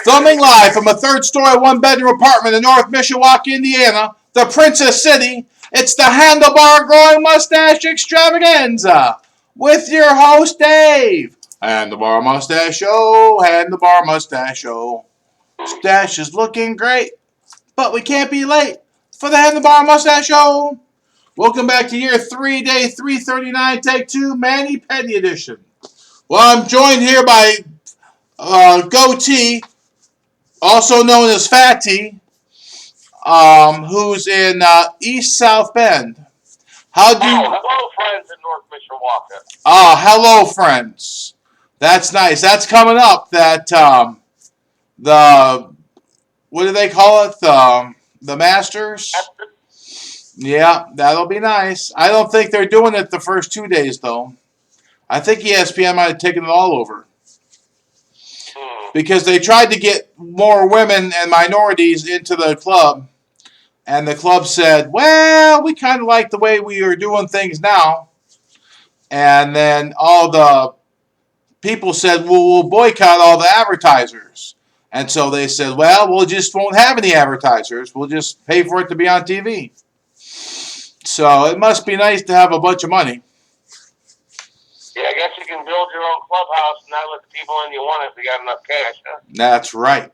Filming live from a third-story, one-bedroom apartment in North Mishawaka, Indiana, the Princess City, it's the Handlebar Growing Mustache Extravaganza with your host, Dave. Handlebar Mustache Show, Handlebar Mustache Show. Stash is looking great, but we can't be late for the Handlebar Mustache Show. Welcome back to year 3, day 339, take 2, Manny Petty edition. Well, I'm joined here by Goatee, also known as Fatty, who's in East South Bend. Hello, friends in North Mishawaka. Hello, friends. That's nice. That's coming up. That the what do they call it? The Masters. Yeah, that'll be nice. I don't think they're doing it the first 2 days though. I think ESPN might have taken it all over. Because they tried to get more women and minorities into the club. And the club said, well, we kind of like the way we are doing things now. And then all the people said, well, we'll boycott all the advertisers. And so they said, well, we'll just won't have any advertisers. We'll just pay for it to be on TV. So it must be nice to have a bunch of money. Yeah, I guess you can build your own clubhouse and not let the people in you want if you got enough cash, huh? That's right.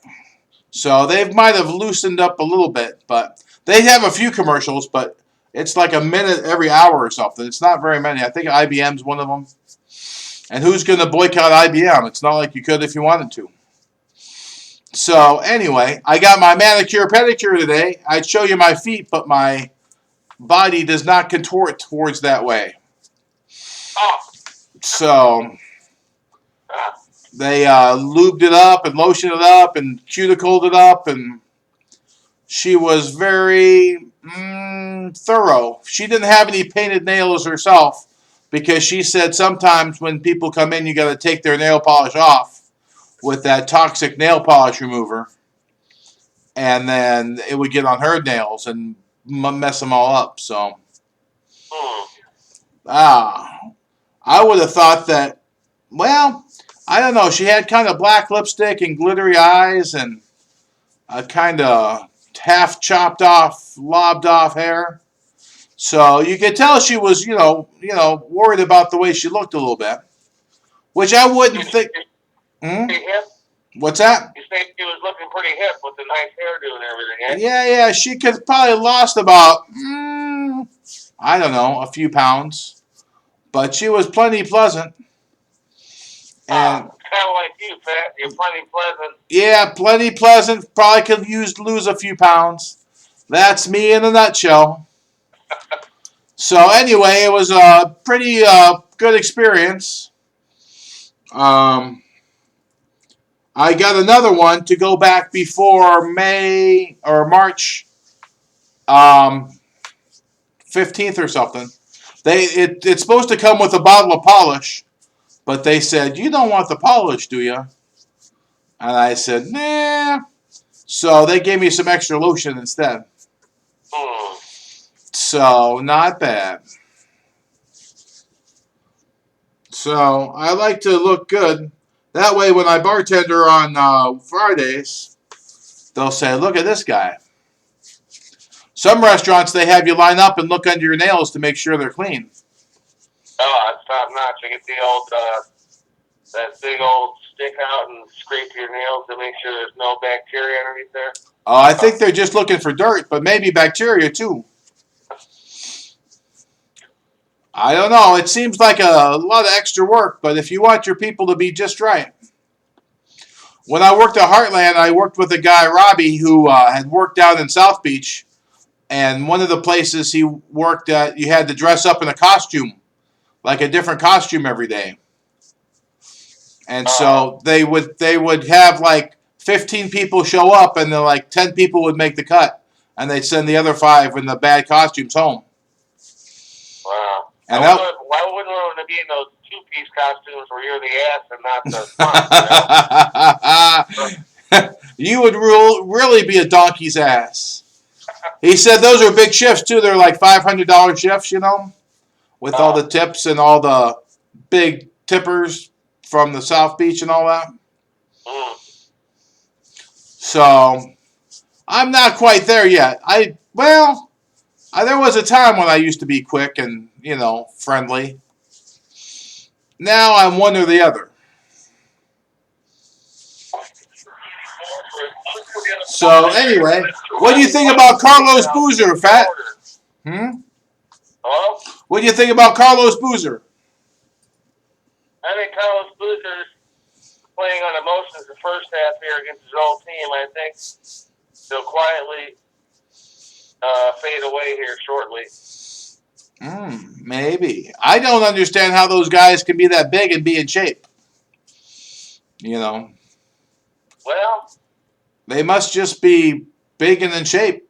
So they might have loosened up a little bit, but they have a few commercials, but it's like a minute every hour or something. It's not very many. I think IBM's one of them. And who's going to boycott IBM? It's not like you could if you wanted to. So anyway, I got my manicure pedicure today. I'd show you my feet, but my body does not contort towards that way. Oh. So they lubed it up and lotioned it up and cuticled it up, and she was very thorough. She didn't have any painted nails herself because she said sometimes when people come in, you got to take their nail polish off with that toxic nail polish remover, and then it would get on her nails and mess them all up. So, I would have thought that, well, I don't know. She had kind of black lipstick and glittery eyes and a kind of half chopped off, lobbed off hair. So you could tell she was, worried about the way she looked a little bit, which I wouldn't think. What's that? You say she was looking pretty hip with the nice hairdo and everything, eh? Yeah. She could probably lost about, I don't know, a few pounds. But she was plenty pleasant. And kind of like you, Pat. You're plenty pleasant. Yeah, plenty pleasant. Probably could lose a few pounds. That's me in a nutshell. So anyway, it was a pretty good experience. I got another one to go back before May or March 15th or something. It's supposed to come with a bottle of polish, but they said, you don't want the polish, do you? And I said, nah. So they gave me some extra lotion instead. So, not bad. So, I like to look good. That way, when I bartender on Fridays, they'll say, look at this guy. Some restaurants, they have you line up and look under your nails to make sure they're clean. Oh, that's top notch. You get the old, that big old stick out and scrape your nails to make sure there's no bacteria underneath there. Oh, I think they're just looking for dirt, but maybe bacteria too. I don't know. It seems like a lot of extra work, but if you want your people to be just right. When I worked at Heartland, I worked with a guy, Robbie, who had worked down in South Beach. And one of the places he worked at, you had to dress up in a costume, like a different costume every day. And so they would have like 15 people show up, and then like 10 people would make the cut, and they'd send the other 5 in the bad costumes home. Wow! And why wouldn't we want to be in those 2-piece costumes where you're the ass and not the front? You would really be a donkey's ass. He said those are big shifts, too. They're like $500 shifts, with all the tips and all the big tippers from the South Beach and all that. So I'm not quite there yet. There was a time when I used to be quick and, friendly. Now I'm one or the other. So anyway, what do you think about Carlos Boozier, Fat? Hello? What do you think about Carlos Boozier? I think Carlos Boozer's playing on emotions the first half here against his old team. I think they'll quietly fade away here shortly. Maybe. I don't understand how those guys can be that big and be in shape. Well, they must just be big and in shape.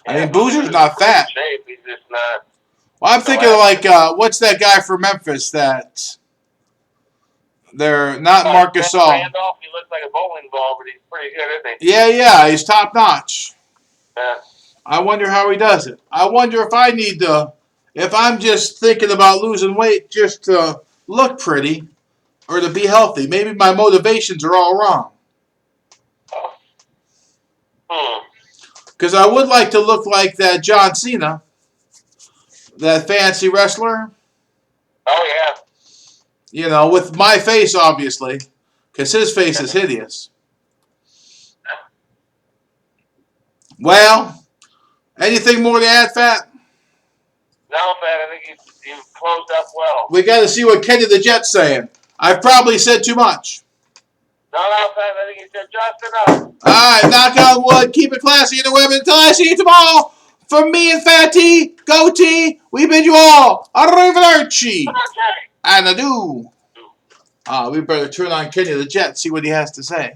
I mean, Boozer's not fat. Shape. He's just not. Well, I'm thinking what's that guy from Memphis that they're not Marcus Gasol. Randolph, he looks like a bowling ball, but he's pretty good, isn't he? Yeah, he's top notch. Yeah. I wonder how he does it. I wonder if I'm just thinking about losing weight just to look pretty or to be healthy. Maybe my motivations are all wrong. Because I would like to look like that John Cena, that fancy wrestler. Oh, yeah. With my face, obviously, because his face is hideous. Well, anything more to add, Fat? No, Fat, I think you closed up well. We got to see what Kenny the Jet's saying. I've probably said too much. No, Fat, I think you said just enough. All right, knock on wood. Keep it classy in the web until I see you tomorrow. From me and Fatty, Goatee, we bid you all arrivederci. And adieu. We better turn on Kenny the Jet, see what he has to say.